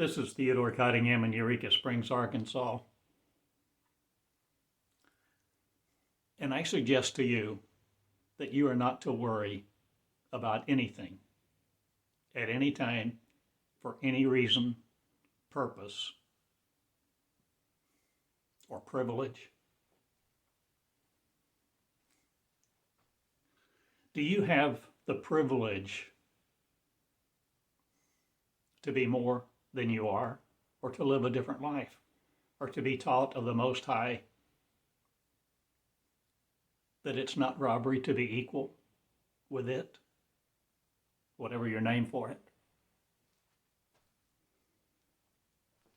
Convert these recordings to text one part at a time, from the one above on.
This is Theodore Cottingham in Eureka Springs, Arkansas. And I suggest to you that you are not to worry about anything at any time, for any reason, purpose, or privilege. Do you have the privilege to be more than you are, or to live a different life, or to be taught of the Most High that it's not robbery to be equal with it, whatever your name for it?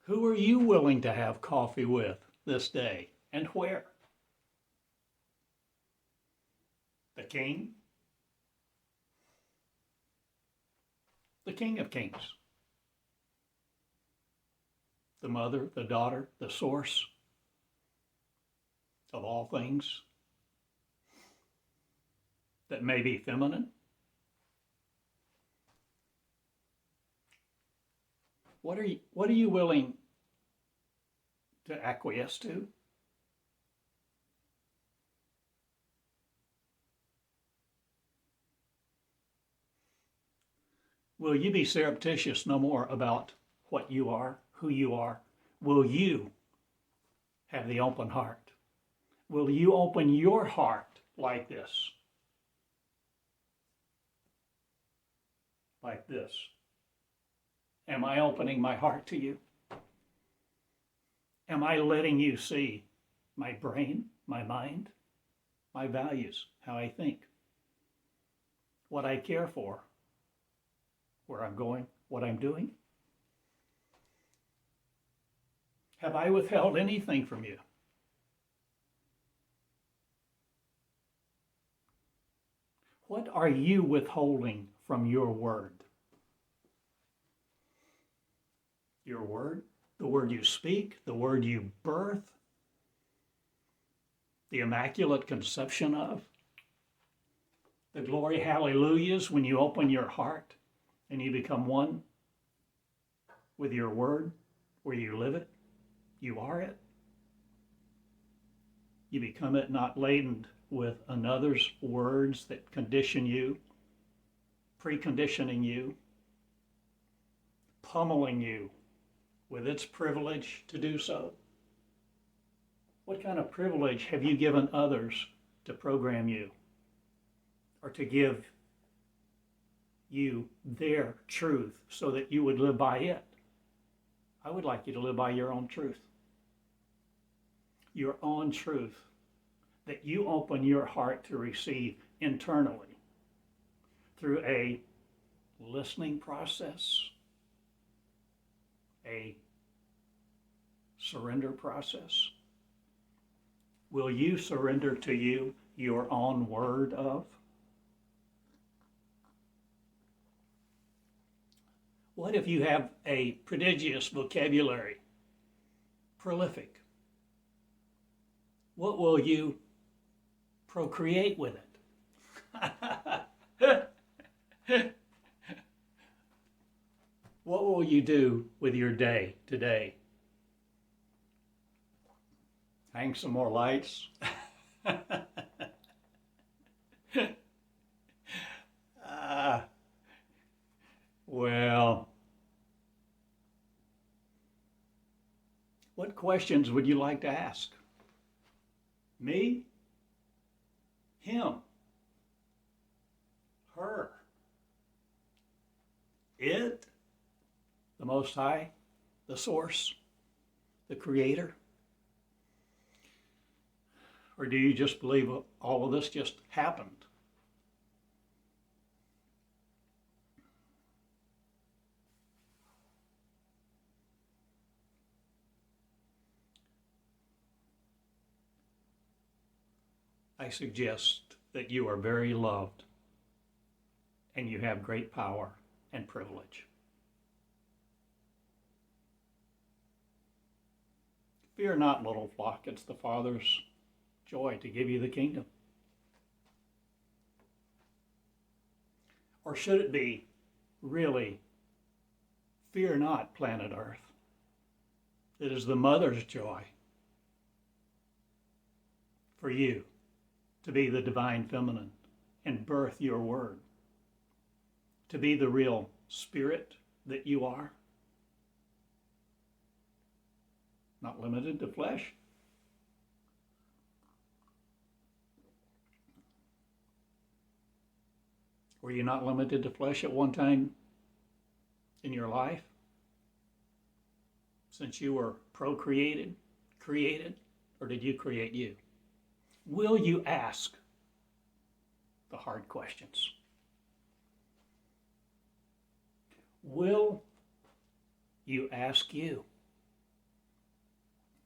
Who are you willing to have coffee with this day, and where? The King? The King of Kings. The mother, the daughter, the source of all things that may be feminine. What are you willing to acquiesce to? Will you be surreptitious no more about what you are, who you are? Will you have the open heart? Will you open your heart like this? Like this. Am I opening my heart to you? Am I letting you see my brain, my mind, my values, how I think, what I care for, where I'm going, what I'm doing? Have I withheld anything from you? What are you withholding from your word? Your word, the word you speak, the word you birth, the immaculate conception of, the glory hallelujahs when you open your heart and you become one with your word, where you live it, you are it. You become it, not laden with another's words that condition you, preconditioning you, pummeling you with its privilege to do so. What kind of privilege have you given others to program you, or to give you their truth so that you would live by it? I would like you to live by your own truth. Your own truth that you open your heart to receive internally through a listening process, a surrender process. Will you surrender to you your own word of? What if you have a prodigious vocabulary, prolific? What will you procreate with it? What will you do with your day today? Hang some more lights? Well, what questions would you like to ask? Me? Him? Her? It? The Most High? The Source? The Creator? Or do you just believe all of this just happened? I suggest that you are very loved and you have great power and privilege. Fear not, little flock, it's the Father's joy to give you the kingdom. Or should it be really Fear not, planet Earth. It is the mother's joy for you to be the divine feminine and birth your word, to be the real spirit that you are, not limited to flesh. Were you not limited to flesh at one time in your life? Since you were procreated, created, or did you create you? Will you ask the hard questions? Will you ask you?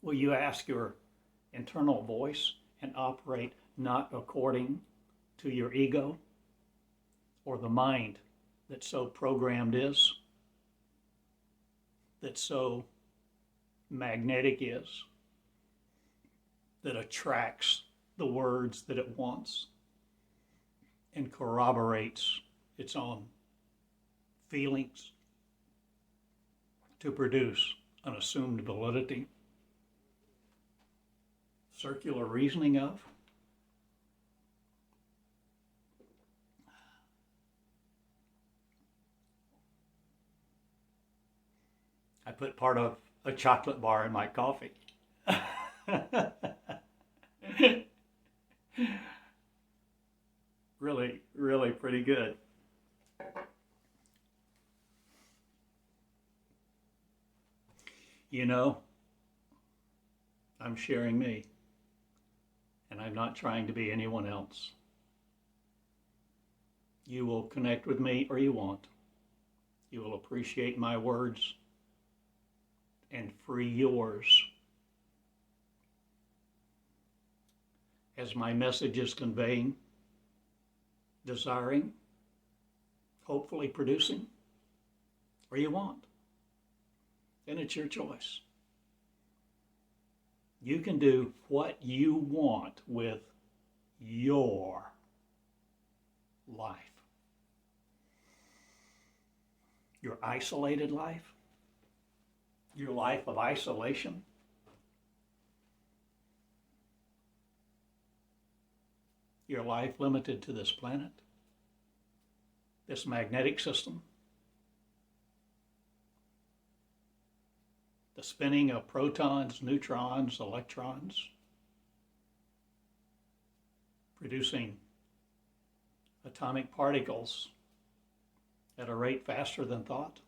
Will you ask your internal voice and operate not according to your ego or the mind that so programmed is, that so magnetic is, that attracts the words that it wants and corroborates its own feelings to produce an assumed validity? Circular reasoning of? I put part of a chocolate bar in my coffee. Really, really pretty good. You know, I'm sharing me, and I'm not trying to be anyone else. You will connect with me or you won't. You will appreciate my words and free yours as my message is conveying, desiring, hopefully producing, or you won't. And it's your choice. You can do what you want with your life. Your isolated life, your life of isolation, your life limited to this planet, this magnetic system, the spinning of protons, neutrons, electrons, producing atomic particles at a rate faster than thought?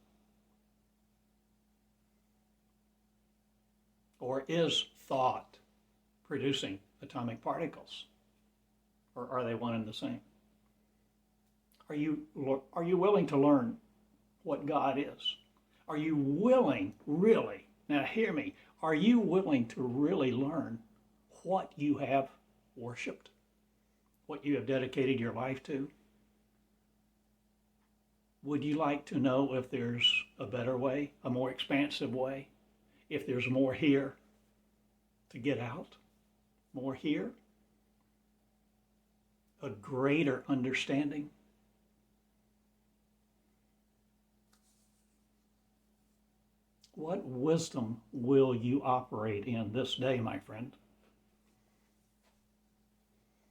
Or is thought producing atomic particles? Or are they one and the same? Are you willing to learn what God is? Are you willing, really, now hear me, are you willing to really learn what you have worshiped? What you have dedicated your life to? Would you like to know if there's a better way, a more expansive way? If there's more here to get out? More here? A greater understanding? What wisdom will you operate in this day, my friend?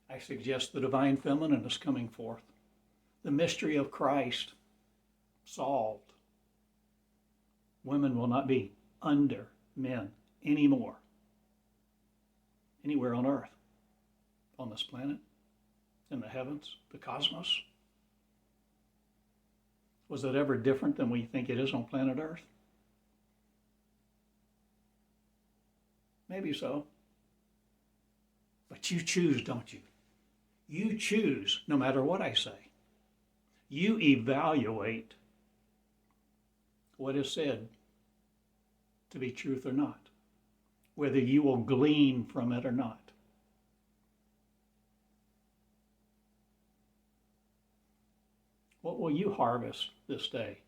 I suggest the divine feminine is coming forth. The mystery of Christ solved. Women will not be under men anymore, anywhere on earth, on this planet, in the heavens, the cosmos. Was it ever different than we think it is on planet Earth? Maybe so. But you choose, don't you? You choose, no matter what I say. You evaluate what is said to be truth or not, whether you will glean from it or not. What will you harvest this day?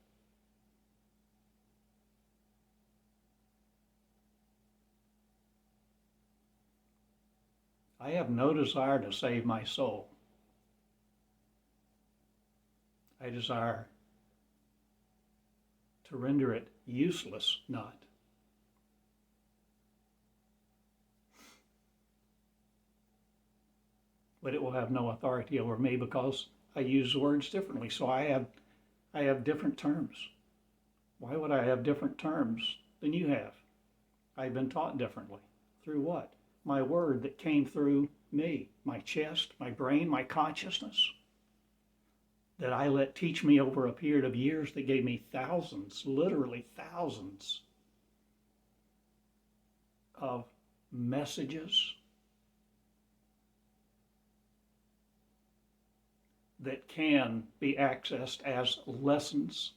I have no desire to save my soul. I desire to render it useless not. But it will have no authority over me because I use words differently. So I have different terms. Why would I have different terms than you have? I've been taught differently. Through what? My word that came through me, my chest, my brain, my consciousness, that I let teach me over a period of years that gave me thousands, literally thousands of messages that can be accessed as lessons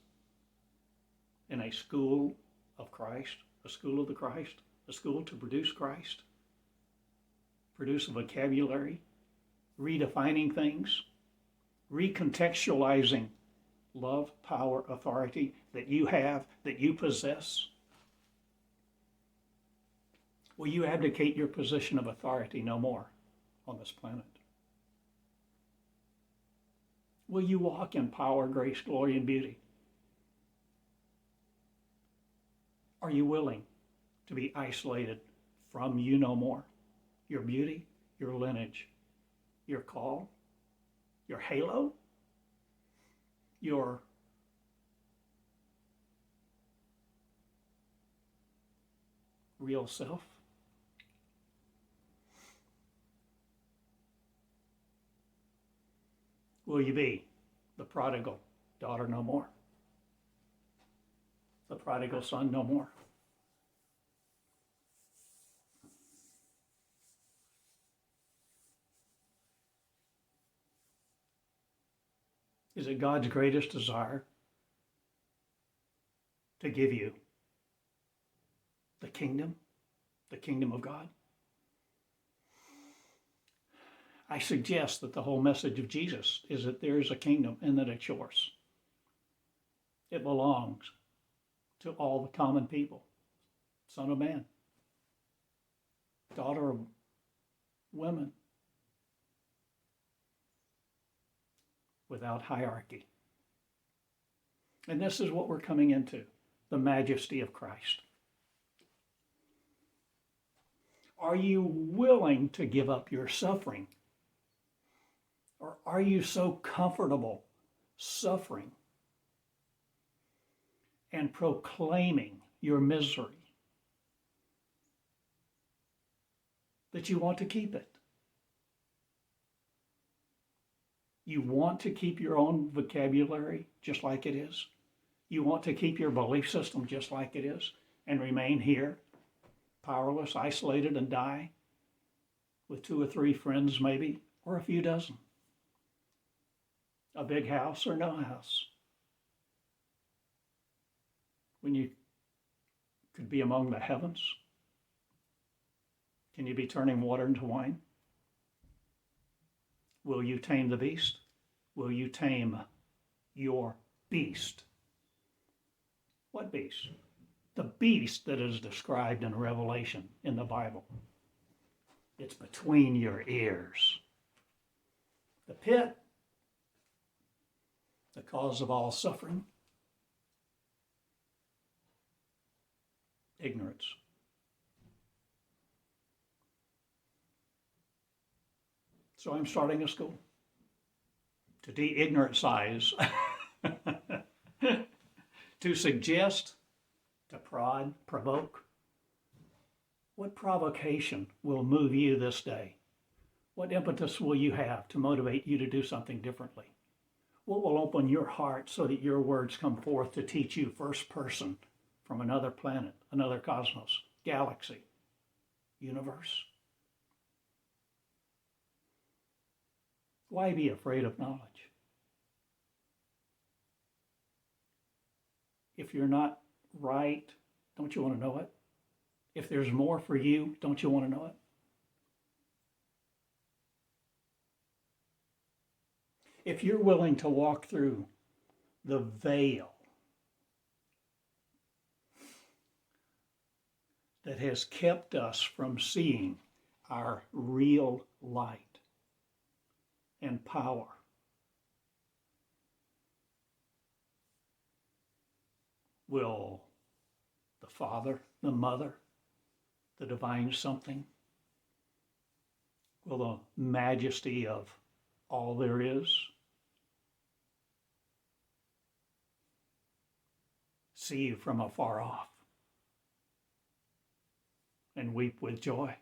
in a school of Christ, a school of the Christ, a school to produce Christ, produce a vocabulary, redefining things, recontextualizing love, power, authority that you have, that you possess. Will you abdicate your position of authority no more on this planet? Will you walk in power, grace, glory, and beauty? Are you willing to be isolated from you no more? Your beauty, your lineage, your call, your halo, your real self? Will you be the prodigal daughter no more? The prodigal son no more? Is it God's greatest desire to give you the kingdom of God? I suggest that the whole message of Jesus is that there is a kingdom and that it's yours. It belongs to all the common people. Son of man, daughter of women, without hierarchy. And this is what we're coming into, the majesty of Christ. Are you willing to give up your suffering? Or are you so comfortable suffering and proclaiming your misery that you want to keep it? You want to keep your own vocabulary just like it is. You want to keep your belief system just like it is and remain here, powerless, isolated, and die with 2 or 3 friends maybe, or a few dozen. A big house or no house. When you could be among the heavens, can you be turning water into wine? Will you tame the beast? Will you tame your beast? What beast? The beast that is described in Revelation in the Bible. It's between your ears. The pit, the cause of all suffering, ignorance. So I'm starting a school to de-ignoranticize, to suggest, to prod, provoke. What provocation will move you this day? What impetus will you have to motivate you to do something differently? What will open your heart so that your words come forth to teach you first person from another planet, another cosmos, galaxy, universe? Why be afraid of knowledge? If you're not right, don't you want to know it? If there's more for you, don't you want to know it? If you're willing to walk through the veil that has kept us from seeing our real light and power, Will the Father, the Mother, the divine something, will the majesty of all there is see you from afar off and weep with joy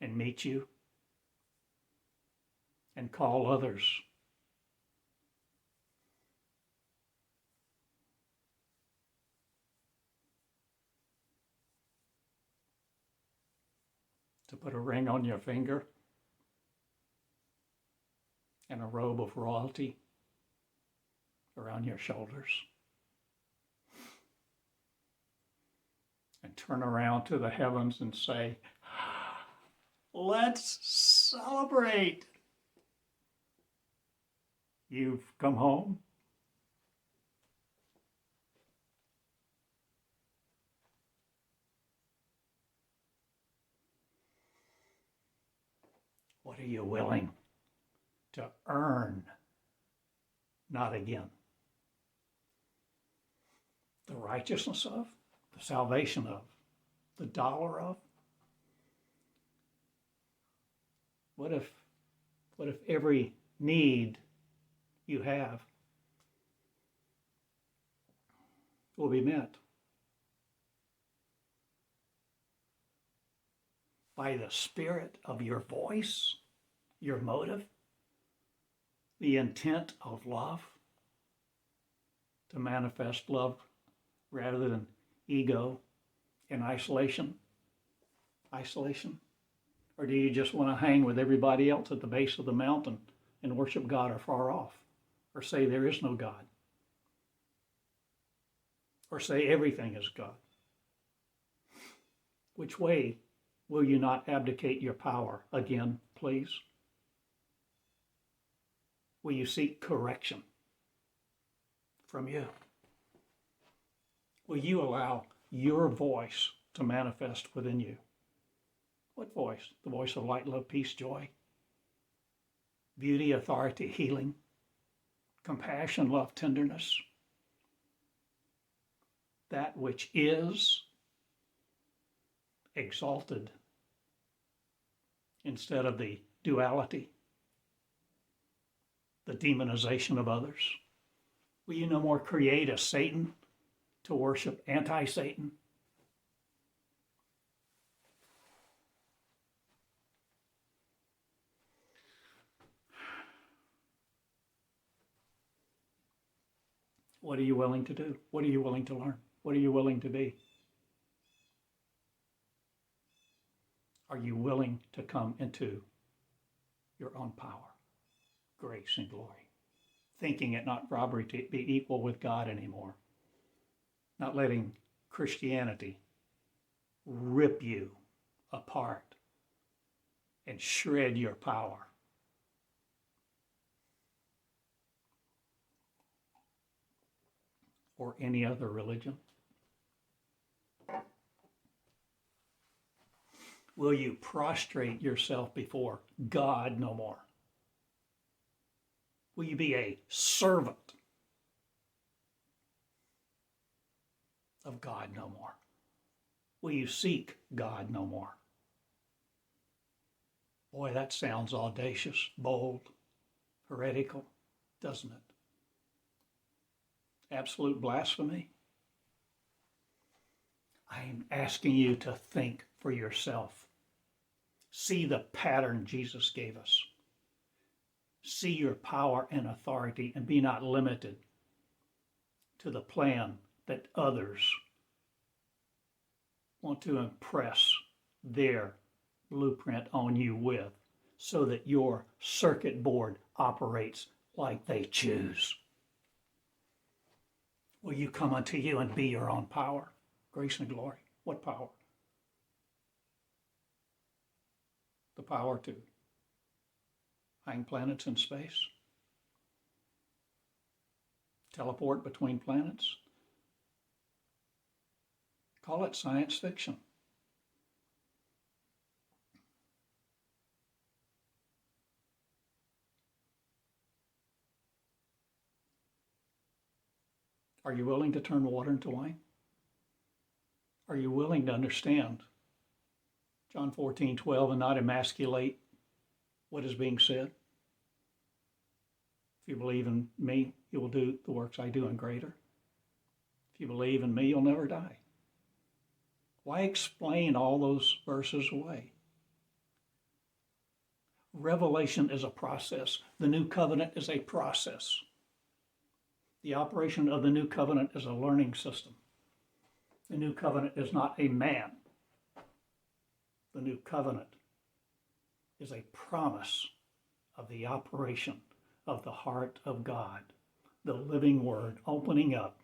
and meet you and call others to put a ring on your finger and a robe of royalty around your shoulders, and turn around to the heavens and say, let's celebrate. You've come home. What are you willing to earn? Not again. The righteousness of, the salvation of, the dollar of. What if every need you have will be met by the spirit of your voice, your motive, the intent of love, to manifest love rather than ego and isolation? Or do you just want to hang with everybody else at the base of the mountain and worship God afar off? Or say there is no God? Or say everything is God? Which way will you not abdicate your power again, please? Will you seek correction from you? Will you allow your voice to manifest within you? What voice? The voice of light, love, peace, joy, beauty, authority, healing, compassion, love, tenderness. That which is exalted instead of the duality, the demonization of others. Will you no more create a Satan to worship anti-Satan? What are you willing to do? What are you willing to learn? What are you willing to be? Are you willing to come into your own power, grace, and glory? Thinking it not robbery to be equal with God anymore. Not letting Christianity rip you apart and shred your power. Or any other religion? Will you prostrate yourself before God no more? Will you be a servant of God no more? Will you seek God no more? Boy, that sounds audacious, bold, heretical, doesn't it? Absolute blasphemy. I am asking you to think for yourself. See the pattern Jesus gave us. See your power and authority, and be not limited to the plan that others want to impress their blueprint on you with, so that your circuit board operates like they choose. Will you come unto you and be your own power, grace and glory? What power? The power to hang planets in space, teleport between planets. Call it science fiction. Are you willing to turn water into wine? Are you willing to understand John 14:12 and not emasculate what is being said? If you believe in me, you will do the works I do and greater. If you believe in me, you'll never die. Why explain all those verses away? Revelation is a process. The new covenant is a process. The operation of the new covenant is a learning system. The new covenant is not a man. The new covenant is a promise of the operation of the heart of God, the living word opening up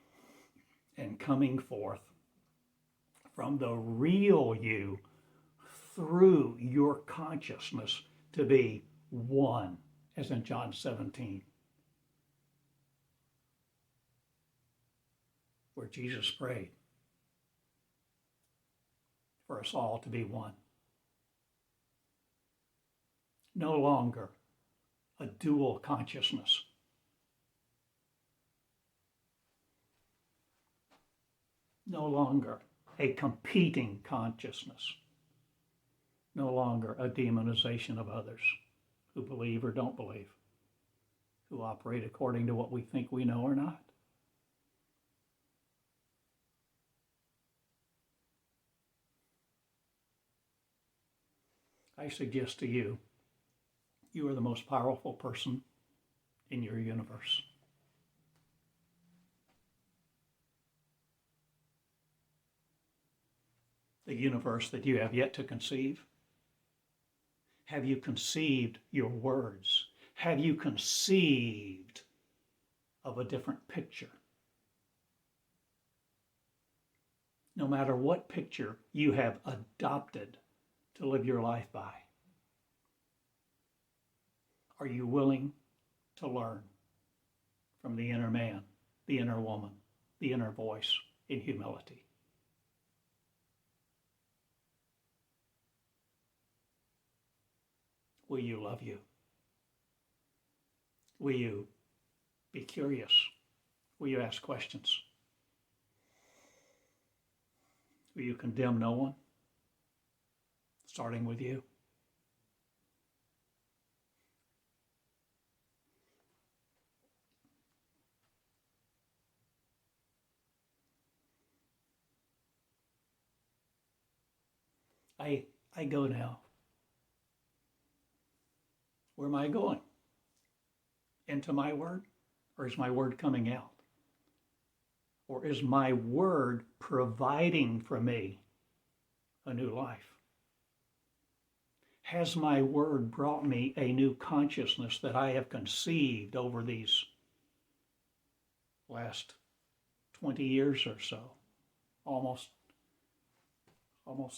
and coming forth from the real you through your consciousness to be one, as in John 17, where Jesus prayed for us all to be one. No longer a dual consciousness. No longer a competing consciousness. No longer a demonization of others who believe or don't believe, who operate according to what we think we know or not. I suggest to you, you are the most powerful person in your universe. The universe that you have yet to conceive. Have you conceived your words? Have you conceived of a different picture? No matter what picture you have adopted to live your life by, are you willing to learn from the inner man, the inner woman, the inner voice in humility? Will you love you? Will you be curious? Will you ask questions? Will you condemn no one? Starting with you. I go now. Where am I going? Into my word? Or is my word coming out? Or is my word providing for me a new life? Has my word brought me a new consciousness that I have conceived over these last 20 years or so? Almost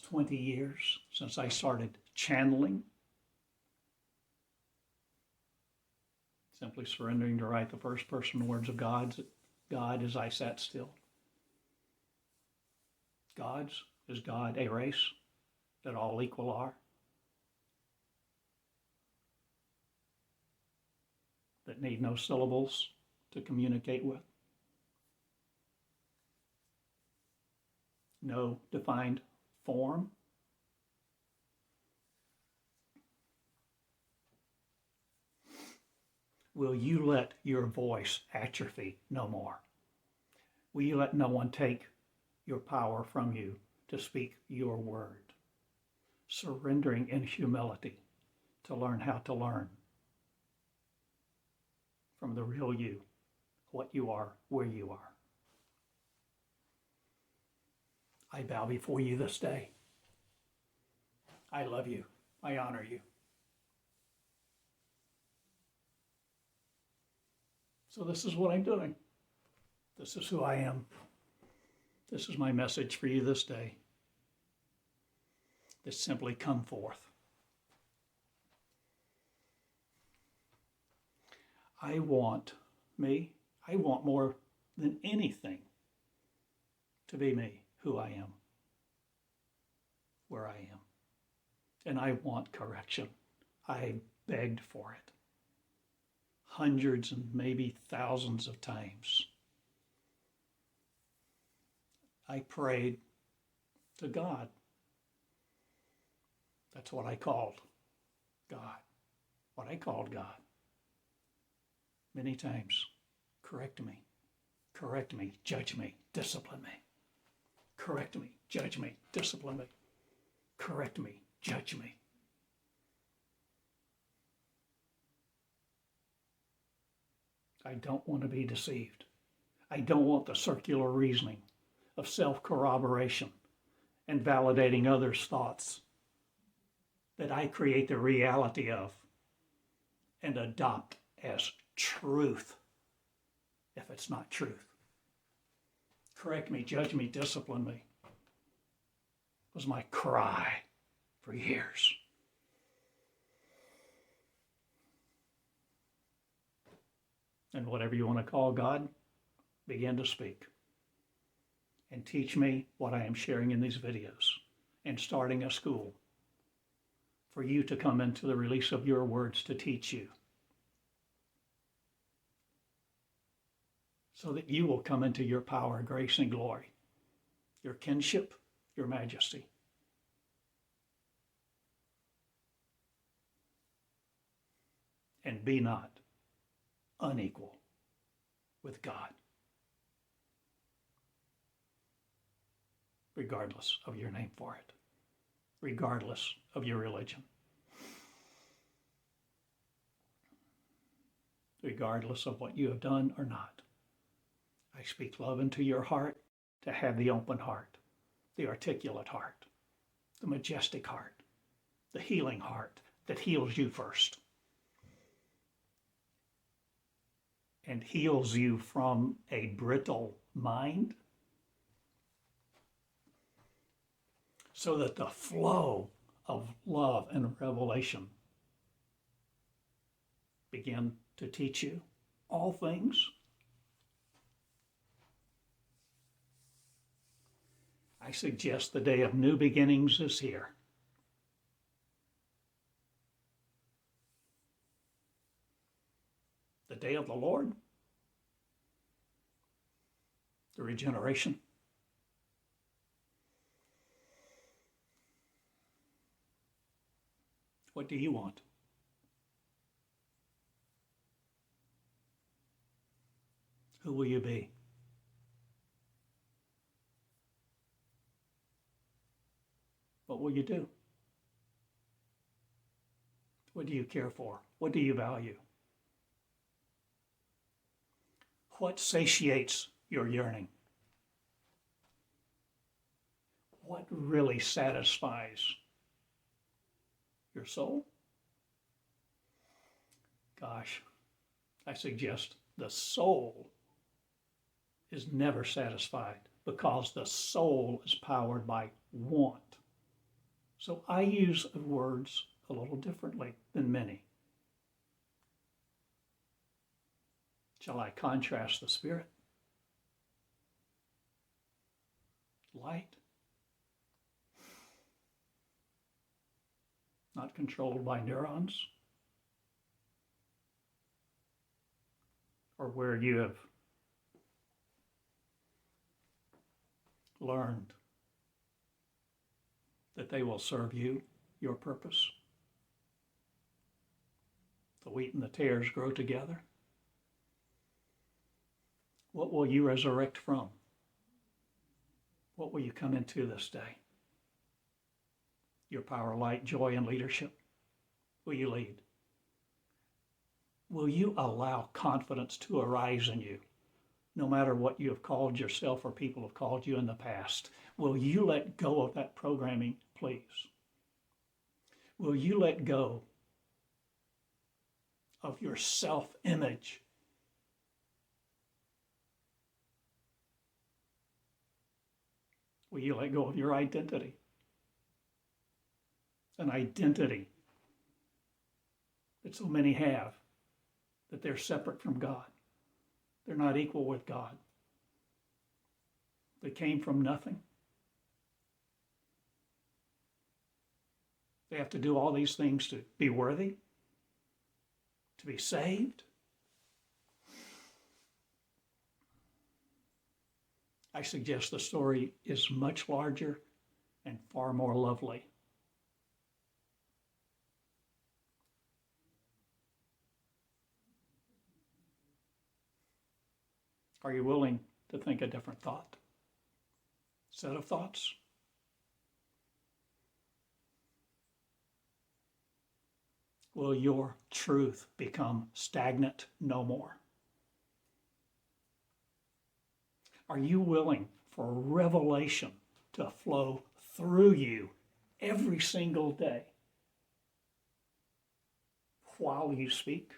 20 years since I started channeling. Simply surrendering to write the first person words of God as I sat still. God's, is God a race that all equal are? That need no syllables to communicate with? No defined form? Will you let your voice atrophy no more? Will you let no one take your power from you to speak your word? Surrendering in humility to learn how to learn from the real you, what you are, where you are. I bow before you this day. I love you. I honor you. So this is what I'm doing. This is who I am. This is my message for you this day. That simply come forth. I want more than anything to be me, who I am, where I am. And I want correction. I begged for it. Hundreds and maybe thousands of times. I prayed to God. That's what I called God. What I called God. Many times. Correct me, judge me, discipline me. Correct me, judge me, discipline me. Correct me, judge me. I don't want to be deceived. I don't want the circular reasoning of self-corroboration and validating others' thoughts that I create the reality of and adopt as truth if it's not truth. Correct me, judge me, discipline me was my cry for years. And whatever you want to call God, begin to speak and teach me what I am sharing in these videos and starting a school for you to come into the release of your words to teach you so that you will come into your power, grace, and glory, your kinship, your majesty. And be not unequal with God, regardless of your name for it, regardless of your religion, regardless of what you have done or not. I speak love into your heart to have the open heart, the articulate heart, the majestic heart, the healing heart that heals you first and heals you from a brittle mind so that the flow of love and revelation begin to teach you all things. I suggest the day of new beginnings is here. The day of the Lord, the regeneration, what do you want? Who will you be? What will you do? What do you care for? What do you value? What satiates your yearning? What really satisfies your soul? Gosh, I suggest the soul is never satisfied because the soul is powered by want. So I use words a little differently than many. Shall I contrast the spirit? Light, not controlled by neurons, or where you have learned that they will serve you, your purpose. The wheat and the tares grow together. What will you resurrect from? What will you come into this day? Your power, light, joy, and leadership? Will you lead? Will you allow confidence to arise in you, no matter what you have called yourself or people have called you in the past? Will you let go of that programming, please? Will you let go of your self-image? Will you let go of your identity? An identity that so many have, that they're separate from God. They're not equal with God. They came from nothing. They have to do all these things to be worthy, to be saved. I suggest the story is much larger and far more lovely. Are you willing to think a different thought? Set of thoughts? Will your truth become stagnant no more? Are you willing for revelation to flow through you every single day while you speak?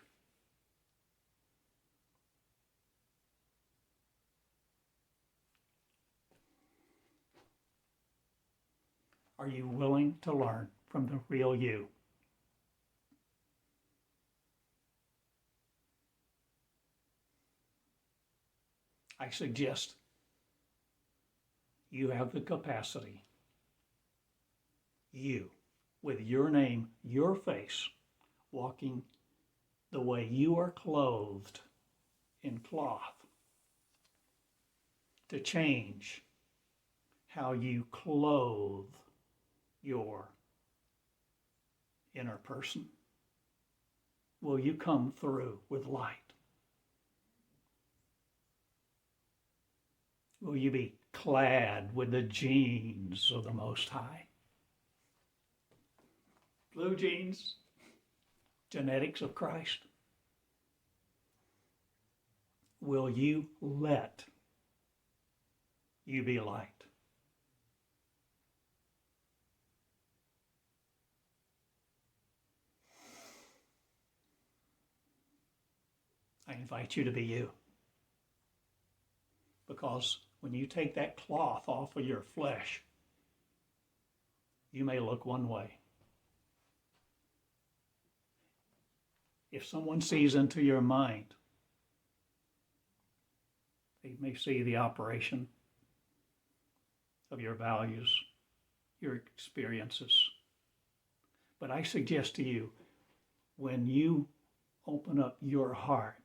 Are you willing to learn from the real you? I suggest you have the capacity, you, with your name, your face, walking the way you are clothed in cloth, to change how you clothe your inner person. Will you come through with light? Will you be clad with the jeans of the Most High? Blue jeans, genetics of Christ. Will you let you be light? I invite you to be you. Because when you take that cloth off of your flesh, you may look one way. If someone sees into your mind, they may see the operation of your values, your experiences. But I suggest to you, when you open up your heart,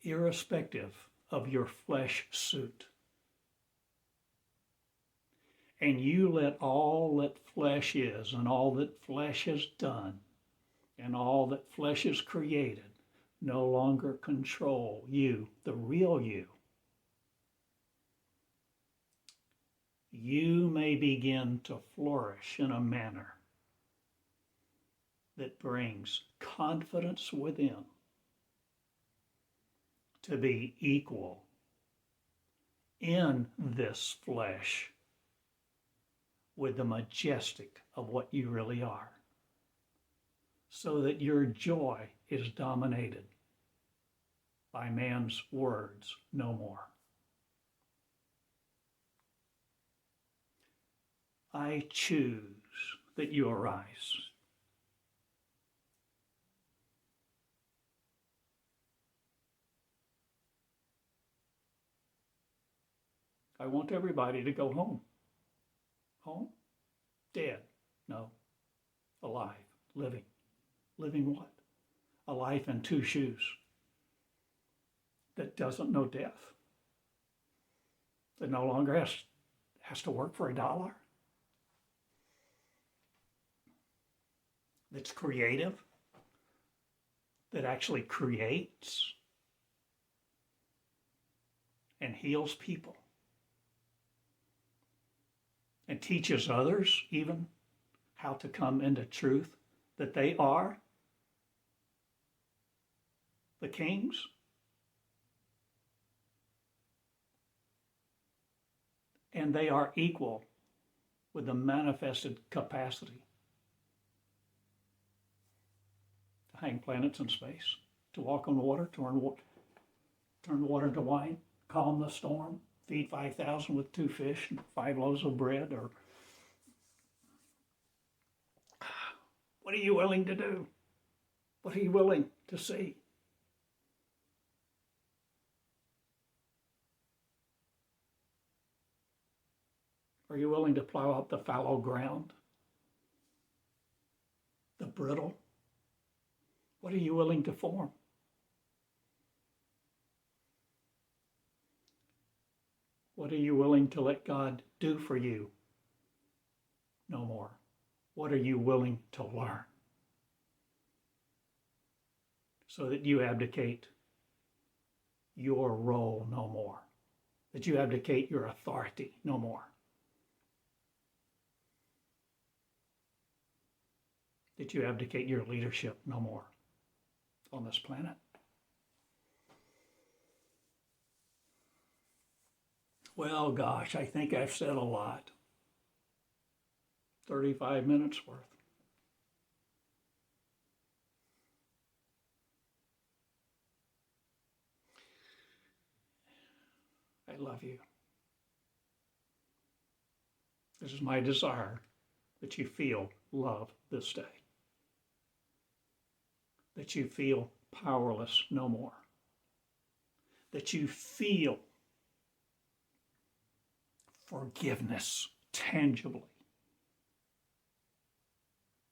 irrespective of your flesh suit, and you let all that flesh is and all that flesh has done and all that flesh has created no longer control you, the real you, you may begin to flourish in a manner that brings confidence within to be equal in this flesh with the majestic of what you really are, so that your joy is dominated by man's words no more. I choose that you arise. I want everybody to go home. Home? Dead? No. Alive. Living. Living what? A life in two shoes that doesn't know death. That no longer has to work for $1. That's creative. That actually creates and heals people. And teaches others even how to come into truth, that they are the kings. And they are equal with the manifested capacity to hang planets in space, to walk on water, turn water into wine, calm the storm, feed 5,000 with 2 fish and 5 loaves of bread, or what are you willing to do? What are you willing to see? Are you willing to plow up the fallow ground? The brittle? What are you willing to form? What are you willing to let God do for you? No more. What are you willing to learn? So that you abdicate your role no more. That you abdicate your authority no more. That you abdicate your leadership no more on this planet. Well, gosh, I think I've said a lot. 35 minutes worth. I love you. This is my desire that you feel love this day. That you feel powerless no more. That you feel forgiveness tangibly.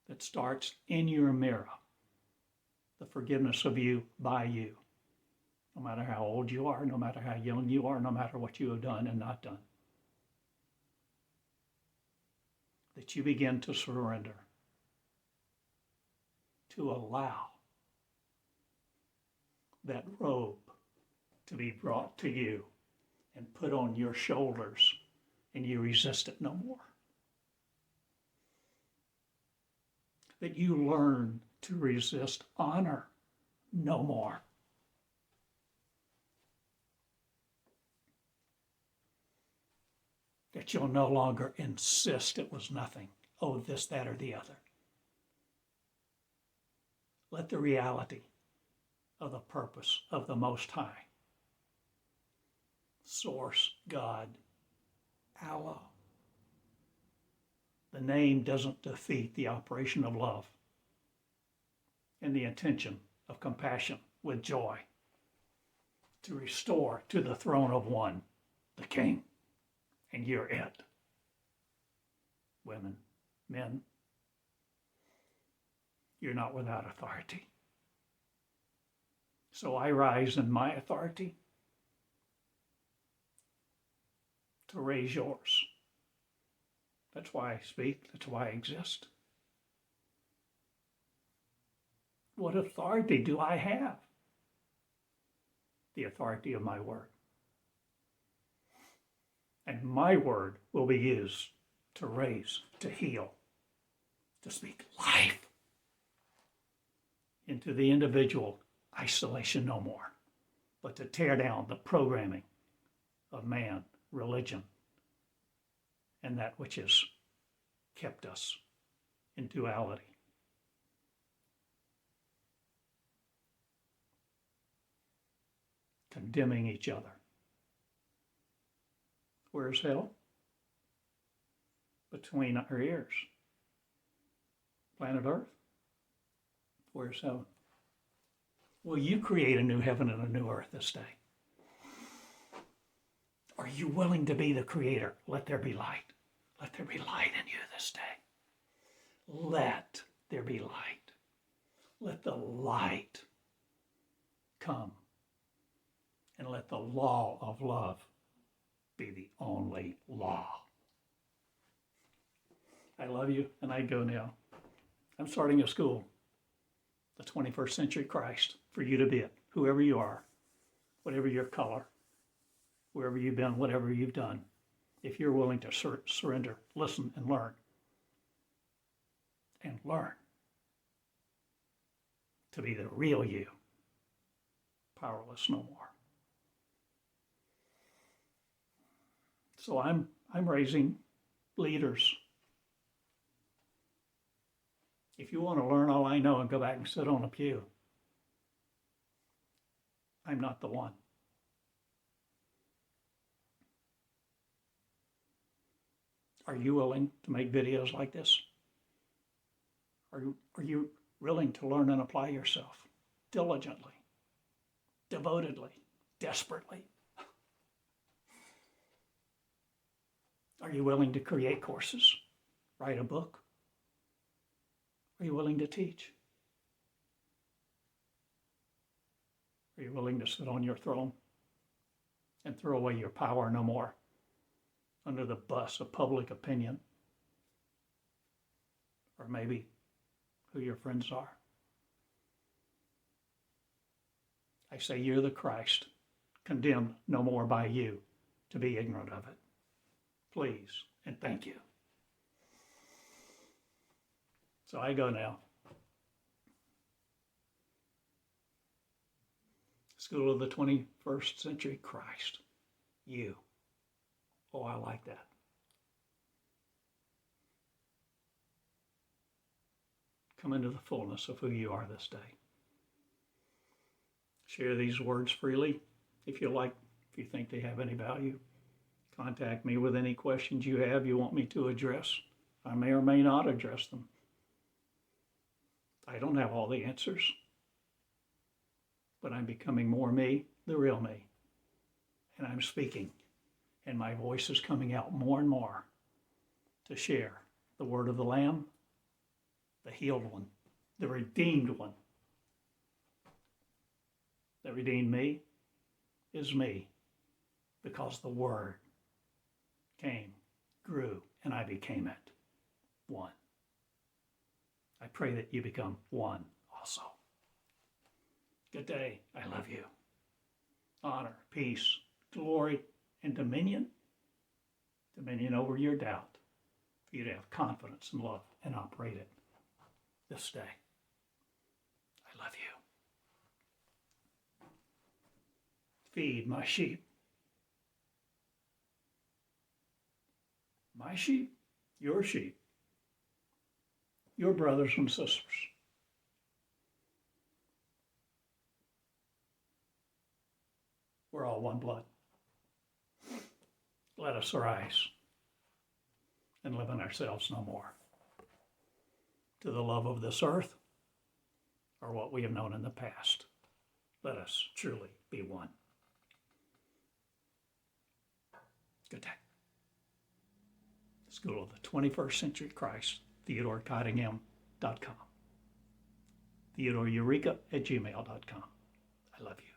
That starts in your mirror. The forgiveness of you by you. No matter how old you are, no matter how young you are, no matter what you have done and not done. That you begin to surrender. To allow that robe to be brought to you and put on your shoulders, and you resist it no more. That you learn to resist honor no more. That you'll no longer insist it was nothing. Oh, this, that, or the other. Let the reality of the purpose of the Most High, Source, God, Allah. The name doesn't defeat the operation of love and the intention of compassion with joy to restore to the throne of one, the King. And you're it. Women, men, you're not without authority. So I rise in my authority to raise yours. That's why I speak. That's why I exist. What authority do I have? The authority of my word. And my word will be used to raise, to heal, to speak life into the individual isolation no more, but to tear down the programming of man, religion, and that which has kept us in duality. Condemning each other. Where's hell? Between our ears. Planet Earth? Where's heaven? Will you create a new heaven and a new earth this day? Are you willing to be the creator? Let there be light. Let there be light in you this day. Let there be light. Let the light come. And let the law of love be the only law. I love you, and I go now. I'm starting a school, the 21st Century Christ, for you to be it, whoever you are, whatever your color, wherever you've been, whatever you've done. If you're willing to surrender, listen, and learn. And learn to be the real you, powerless no more. So I'm raising leaders. If you want to learn all I know and go back and sit on a pew, I'm not the one. Are you willing to make videos like this? Are you willing to learn and apply yourself diligently, devotedly, desperately? Are you willing to create courses, write a book? Are you willing to teach? Are you willing to sit on your throne and throw away your power no more under the bus of public opinion, or maybe who your friends are. I say you're the Christ, condemned no more by you to be ignorant of it. Please and thank you. So I go now. School of the 21st Century Christ. You. Oh, I like that. Come into the fullness of who you are this day. Share these words freely if you like, if you think they have any value. Contact me with any questions you have you want me to address. I may or may not address them. I don't have all the answers, but I'm becoming more me, the real me. And I'm speaking, and my voice is coming out more and more to share the word of the Lamb, the healed one, the redeemed one. That redeemed me is me, because the word came, grew, and I became it. One. I pray that you become one also. Good day. I love you. Honor, peace, glory, and dominion. Dominion over your doubt. For you to have confidence and love and operate it this day. I love you. Feed my sheep. My sheep, your brothers and sisters. We're all one blood. Let us arise and live in ourselves no more, to the love of this earth or what we have known in the past. Let us truly be one. Good day. School of the 21st Century Christ, TheodoreCottingham.com. Theodore Eureka at gmail.com. I love you.